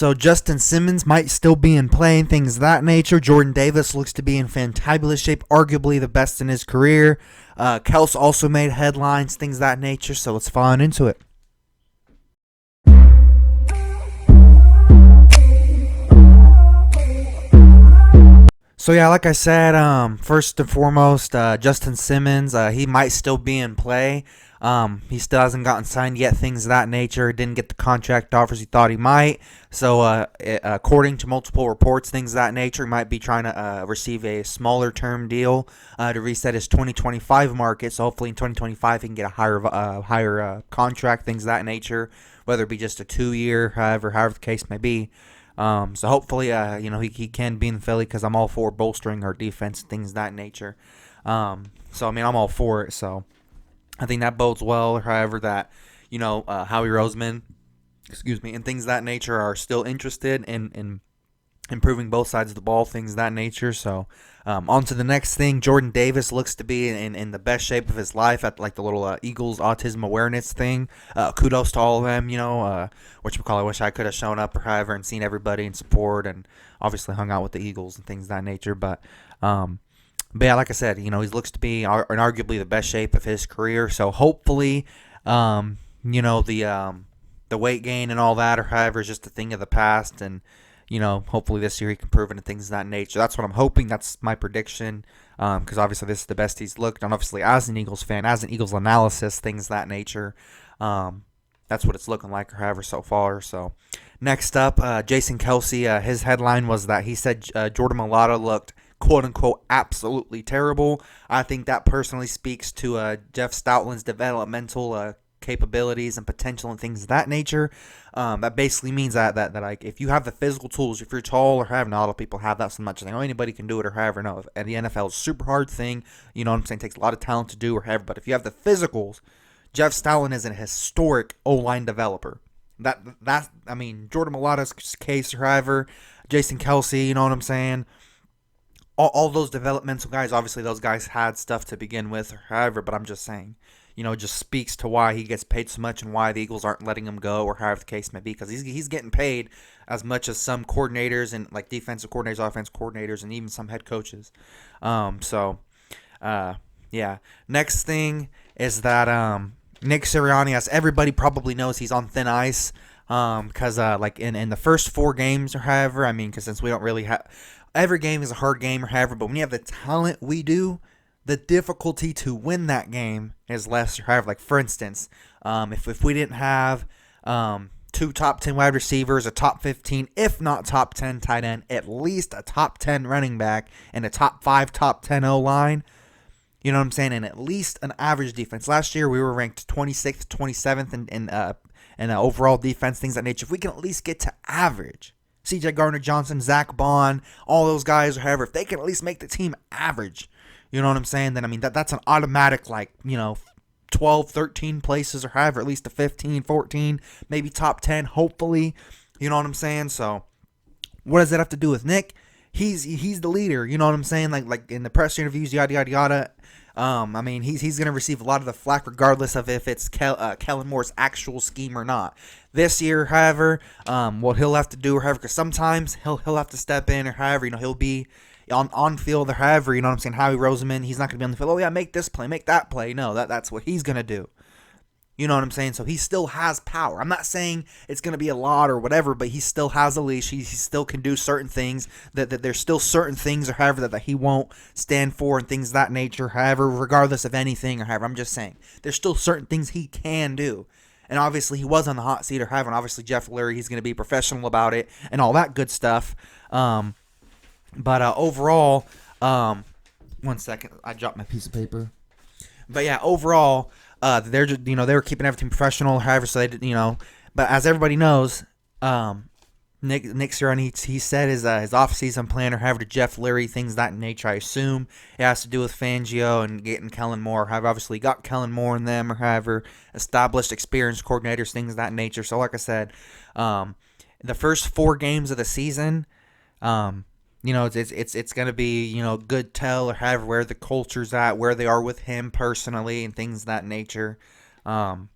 So Justin Simmons might still be in play and things of that nature. Jordan Davis looks to be in fantabulous shape, arguably the best in his career. Kels also made headlines, things of that nature. So let's fall into it. So yeah, like I said, first and foremost, Justin Simmons, he might still be in play. He still hasn't gotten signed yet, things of that nature. Didn't get the contract offers he thought he might. So according to multiple reports, things of that nature, he might be trying to receive a smaller term deal to reset his 2025 market. So hopefully in 2025 he can get a higher contract, things of that nature, whether it be just a 2-year, however the case may be. So hopefully, he can be in Philly because I'm all for bolstering our defense, things of that nature. So, I mean, I'm all for it. So I think that bodes well. However, that, Howie Roseman, and things of that nature are still interested in improving both sides of the ball, things of that nature. So on to the next thing. Jordan Davis looks to be in the best shape of his life at like the little Eagles autism awareness thing. Kudos to all of them, I wish I could have shown up or however and seen everybody in support and obviously hung out with the Eagles and things of that nature. But yeah, like I said, he looks to be in arguably the best shape of his career. So hopefully, the weight gain and all that or however is just a thing of the past, and hopefully this year he can prove it and things of that nature. That's what I'm hoping. That's my prediction. Because obviously this is the best he's looked. And obviously as an Eagles fan, as an Eagles analysis, things of that nature, that's what it's looking like or however so far. So next up, Jason Kelce, his headline was that he said Jordan Mailata looked quote-unquote absolutely terrible. I think that personally speaks to Jeff Stoutland's developmental capabilities and potential and things of that nature. That basically means that like if you have the physical tools, if you're tall or have, not a lot of people have that so much. They know anybody can do it or however. No, and the NFL is a super hard thing. You know what I'm saying? It takes a lot of talent to do or however. But if you have the physicals, Jeff Stoutland is a historic O-line developer. Jordan Mailata's case or however, Jason Kelce, you know what I'm saying? All those developmental guys, obviously those guys had stuff to begin with or however. But I'm just saying. It just speaks to why he gets paid so much and why the Eagles aren't letting him go or however the case may be, because he's getting paid as much as some coordinators and like defensive coordinators, offensive coordinators, and even some head coaches. Yeah. Next thing is that Nick Sirianni, as everybody probably knows, he's on thin ice because like in the first 4 games or however, because since we don't really have – every game is a hard game or however, but when you have the talent we do – the difficulty to win that game is less. However, like for instance, if we didn't have 2 top 10 wide receivers, a top 15, if not top 10 tight end, at least a top 10 running back, and a top 5, top 10 O-line, you know what I'm saying, and at least an average defense. Last year we were ranked 26th, 27th in overall defense, things of that nature. If we can at least get to average, C.J. Gardner-Johnson, Zach Bond, all those guys, or however, if they can at least make the team average, you know what I'm saying? Then, that's an automatic, 12, 13 places or however, at least a 15, 14, maybe top 10, hopefully. You know what I'm saying? So, what does that have to do with Nick? He's the leader. You know what I'm saying? Like in the press interviews, yada, yada, yada. He's going to receive a lot of the flack regardless of if it's Kellen Moore's actual scheme or not. This year, however, what he'll have to do or however, because sometimes he'll have to step in or however, he'll be on field or however, you know what I'm saying, Howie Roseman, he's not going to be on the field, oh yeah, make this play, make that play. No, that's what he's going to do. You know what I'm saying? So he still has power. I'm not saying it's going to be a lot or whatever, but he still has a leash. He still can do certain things, that there's still certain things or however that he won't stand for and things of that nature, however, regardless of anything or however. I'm just saying there's still certain things he can do. And obviously he was on the hot seat or however, and obviously Jeff Lurie, he's going to be professional about it and all that good stuff. But overall, 1 second, I dropped my piece of paper. But yeah, overall, they're just, they were keeping everything professional, however, so they did, but as everybody knows, Nick Sirianni, he said his off-season plan or however to Jeff Lurie, things of that nature. I assume it has to do with Fangio and getting Kellen Moore. However, obviously got Kellen Moore in them or however, established, experienced coordinators, things of that nature. So like I said, the first 4 games of the season, it's going to be, good tell or however where the culture's at, where they are with him personally and things of that nature. And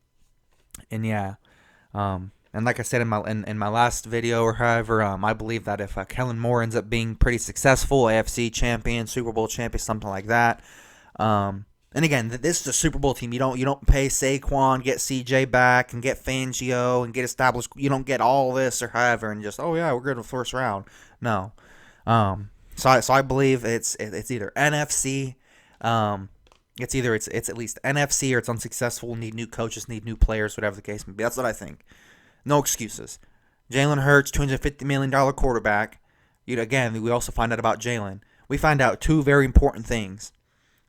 And like I said in my last video or however, I believe that if Kellen Moore ends up being pretty successful, AFC champion, Super Bowl champion, something like that. And again, this is a Super Bowl team. You don't pay Saquon, get CJ back, and get Fangio, and get established. You don't get all this or however, and just we're good in the first round. No. So I believe it's either NFC. It's at least NFC or it's unsuccessful. Need new coaches, need new players, whatever the case may be. That's what I think. No excuses. Jalen Hurts, $250 million quarterback. Again, we also find out about Jalen. We find out two very important things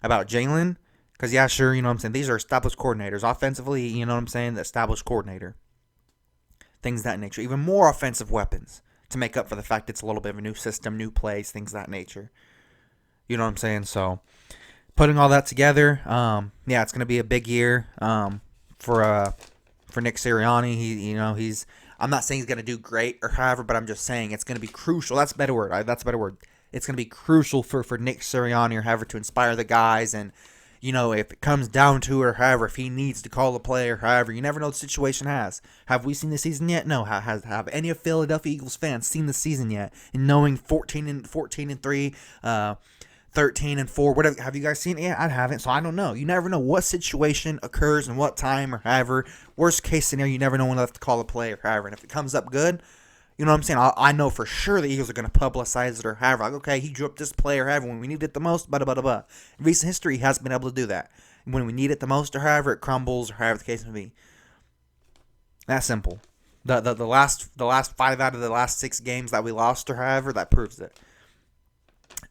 about Jalen. Because, yeah, sure, you know what I'm saying, these are established coordinators. Offensively, you know what I'm saying, the established coordinator. Things of that nature. Even more offensive weapons to make up for the fact it's a little bit of a new system, new plays, things of that nature. You know what I'm saying? So, putting all that together, it's going to be a big year for Nick Sirianni. He's I'm not saying he's going to do great or however, but I'm just saying it's going to be crucial. That's a better word. It's going to be crucial for Nick Sirianni or however to inspire the guys and, if it comes down to it or however, if he needs to call a play or however, you never know what the situation has. Have we seen the season yet? No. Have any of Philadelphia Eagles fans seen the season yet? And knowing 14-3, 13-4, whatever, have you guys seen it yet? I haven't, so I don't know. You never know what situation occurs and what time or however. Worst case scenario, you never know when to have to call a play or however. And if it comes up good, you know what I'm saying? I know for sure the Eagles are going to publicize it or however. Like, okay, he drew up this play or however when we need it the most, blah, blah, blah, blah. In recent history, he hasn't been able to do that. When we need it the most or however, it crumbles or however the case may be. That simple. The last 5 out of the last 6 games that we lost or however, that proves it.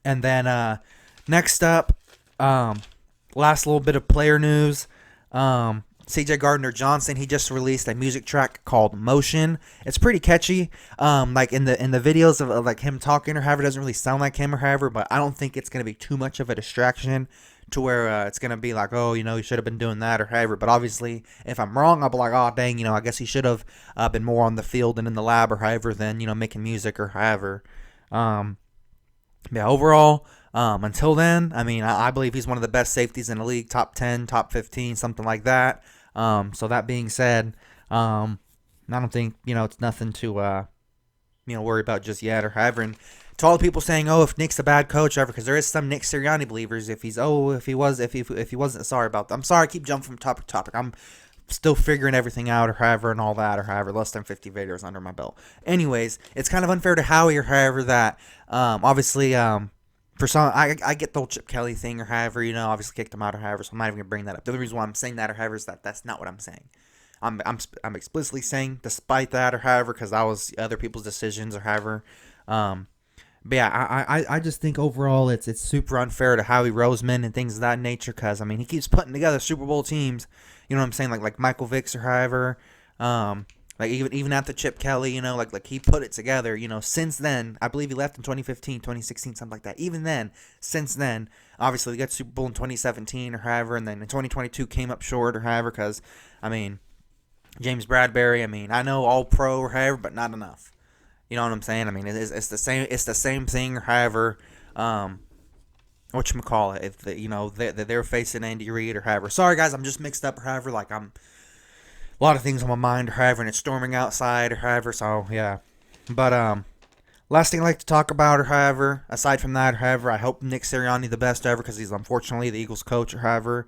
And then next up, last little bit of player news. CJ Gardner-Johnson, he just released a music track called Motion. It's pretty catchy. Like in the videos of like him talking or however, it doesn't really sound like him or however, but I don't think it's going to be too much of a distraction to where it's going to be like, oh, you should have been doing that or however. But obviously, if I'm wrong, I'll be like, oh, dang, I guess he should have been more on the field and in the lab or however than, making music or however. Overall, until then, I believe he's one of the best safeties in the league, top 10, top 15, something like that. So that being said, I don't think, it's nothing to, worry about just yet or however. And to all the people saying, oh, if Nick's a bad coach, ever, because there is some Nick Sirianni believers, if he wasn't, sorry about that. I'm sorry, I keep jumping from topic to topic. I'm still figuring everything out or however and all that or however, less than 50 videos under my belt. Anyways, it's kind of unfair to Howie or however that, obviously, for some, I get the whole Chip Kelly thing or however, obviously kicked him out or however, so I'm not even going to bring that up. The only reason why I'm saying that or however is that's not what I'm saying. I'm explicitly saying despite that or however, because that was other people's decisions or however. But yeah, I just think overall it's super unfair to Howie Roseman and things of that nature because, he keeps putting together Super Bowl teams, you know what I'm saying, like Michael Vick's or however, like even after Chip Kelly, like he put it together, since then. I believe he left in 2015, 2016, something like that. Even then, since then, obviously we got Super Bowl in 2017 or however, and then in 2022 came up short or however because, James Bradbury, I know all pro or however, but not enough. You know what I'm saying? It's the same thing or however, whatchamacallit, if they're facing Andy Reid or however. Sorry guys, I'm just mixed up or however, like I'm a lot of things on my mind or however, and it's storming outside or however, so yeah. But last thing I'd like to talk about or however, aside from that or however, I hope Nick Sirianni the best ever because he's unfortunately the Eagles coach or however.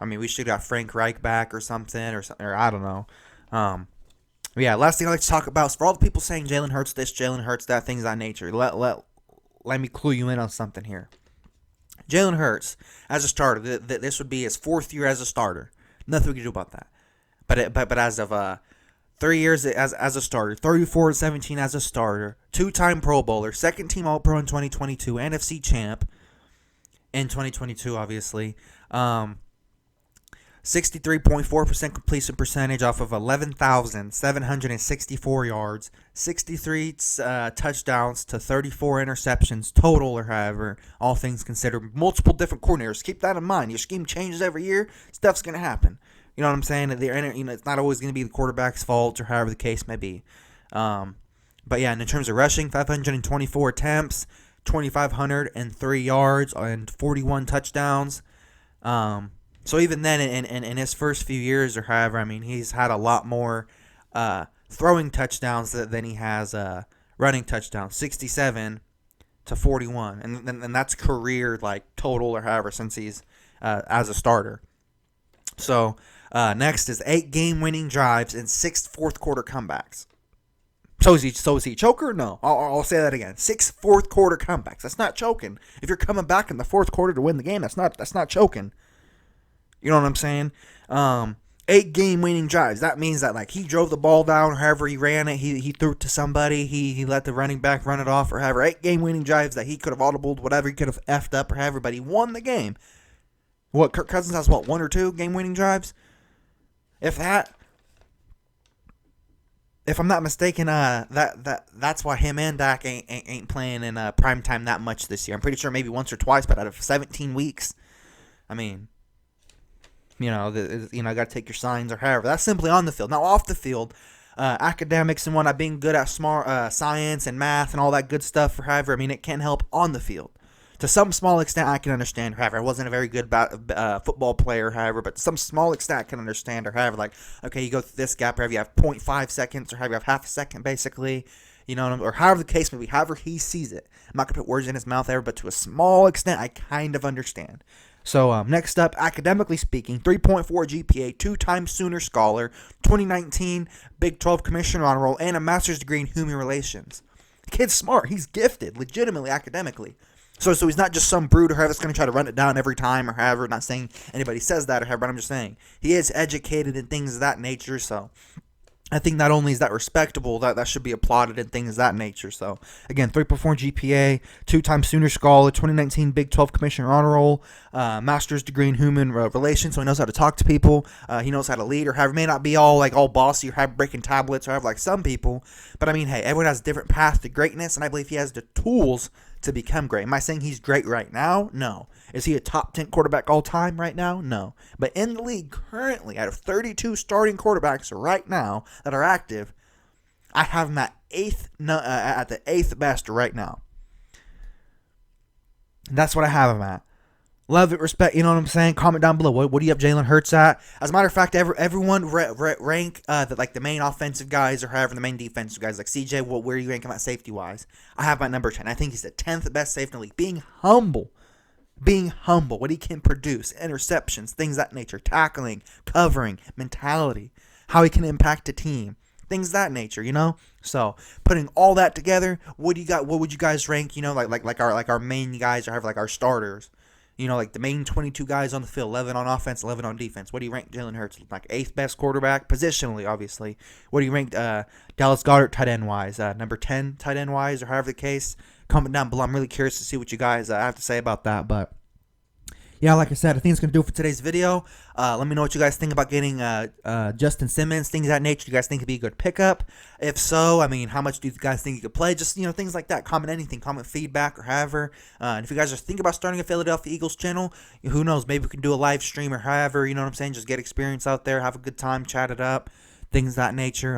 We should have got Frank Reich back or something or I don't know. Yeah, last thing I'd like to talk about is for all the people saying Jalen Hurts this, Jalen Hurts that, things of that nature. Let me clue you in on something here. Jalen Hurts as a starter, this would be his 4th year as a starter. Nothing we can do about that. But as of 3 years as a starter, 34-17 as a starter, 2-time Pro Bowler, 2nd team All-Pro in 2022, NFC champ in 2022, obviously. 63.4% completion percentage off of 11,764 yards, 63 touchdowns to 34 interceptions total or however, all things considered. Multiple different coordinators. Keep that in mind. Your scheme changes every year. Stuff's going to happen. You know what I'm saying? It's not always going to be the quarterback's fault or however the case may be. But yeah, in terms of rushing, 524 attempts, 2,503 yards, and 41 touchdowns. So even then, in his first few years or however, he's had a lot more throwing touchdowns than he has running touchdowns, 67 to 41, and that's career like total or however since he's as a starter. So next is 8 game-winning drives and 6 fourth-quarter comebacks. So is he choker? No. I'll say that again. 6 fourth-quarter comebacks. That's not choking. If you're coming back in the fourth quarter to win the game, that's not choking. You know what I'm saying? 8 game-winning drives. That means that like he drove the ball down, however he ran it, he threw it to somebody, he let the running back run it off, or however. 8 game-winning drives that he could have audibled, whatever, he could have effed up, or however, but he won the game. What, Kirk Cousins has, 1 or 2 game-winning drives? If I'm not mistaken, that's why him and Dak ain't playing in prime time that much this year. I'm pretty sure maybe once or twice, but out of 17 weeks, I mean, I got to take your signs or however. That's simply on the field. Now off the field, academics and whatnot, being good at smart science and math and all that good stuff or however, I mean, it can help on the field. To some small extent, I can understand. However, I wasn't a very good football player, however, but to some small extent, I can understand. Or however, like, okay, you go through this gap, however, you have 0.5 seconds, or however, you have half a second, basically. Or however the case may be, however he sees it. I'm not going to put words in his mouth ever, but to a small extent, I kind of understand. So, next up, academically speaking, 3.4 GPA, 2-time Sooner Scholar, 2019 Big 12 Commissioner Honor Roll, and a master's degree in human relations. The kid's smart. He's gifted, legitimately, academically. So he's not just some brute or whoever that's going to try to run it down every time or however. Not saying anybody says that or however, but I'm just saying he is educated in things of that nature. So I think not only is that respectable, that should be applauded in things of that nature. So again, 3.4 GPA, 2-time Sooner Scholar, 2019 Big 12 Commissioner Honor Roll, master's degree in human relations. So he knows how to talk to people. He knows how to lead or however. May not be all bossy or have breaking tablets or however like some people. But I mean, hey, everyone has a different path to greatness, and I believe he has the tools to become great. Am I saying he's great right now? No. Is he a top 10 quarterback all time right now? No. But in the league currently, out of 32 starting quarterbacks right now that are active, I have him at the 8th best right now. That's what I have him at. Love it, respect, you know what I'm saying? Comment down below. What do you have Jalen Hurts at? As a matter of fact, everyone rank the main offensive guys or however the main defensive guys. Like CJ, where do you rank him at safety-wise? I have my number 10. I think he's the 10th best safety in the league. Being humble, what he can produce, interceptions, things of that nature, tackling, covering, mentality, how he can impact a team, things of that nature, So putting all that together, what would you guys rank? Like our main guys or however like our starters. Like the main 22 guys on the field, 11 on offense, 11 on defense. What do you rank Jalen Hurts? Like 8th best quarterback, positionally, obviously. What do you rank Dallas Goedert tight end wise? Number 10 tight end wise, or however the case. Comment down below. I'm really curious to see what you guys have to say about that. But yeah, like I said, I think it's going to do it for today's video. Let me know what you guys think about getting Justin Simmons, things of that nature. Do you guys think it'd be a good pickup? If so, I mean, how much do you guys think he could play? Just, things like that. Comment anything. Comment feedback or however. And if you guys are thinking about starting a Philadelphia Eagles channel, who knows? Maybe we can do a live stream or however, you know what I'm saying? Just get experience out there, have a good time, chat it up, things of that nature.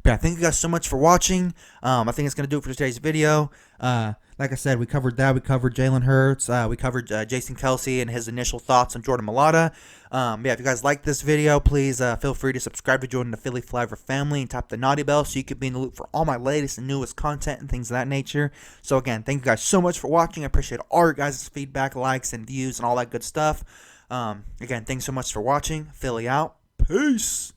But yeah, thank you guys so much for watching. I think it's going to do it for today's video. Like I said, we covered that. We covered Jalen Hurts. We covered Jason Kelsey and his initial thoughts on Jordan Mailata. Yeah, if you guys like this video, please feel free to subscribe to join the Philly Flavor family and tap the naughty bell so you can be in the loop for all my latest and newest content and things of that nature. So again, thank you guys so much for watching. I appreciate all your guys' feedback, likes, and views and all that good stuff. Again, thanks so much for watching. Philly out. Peace.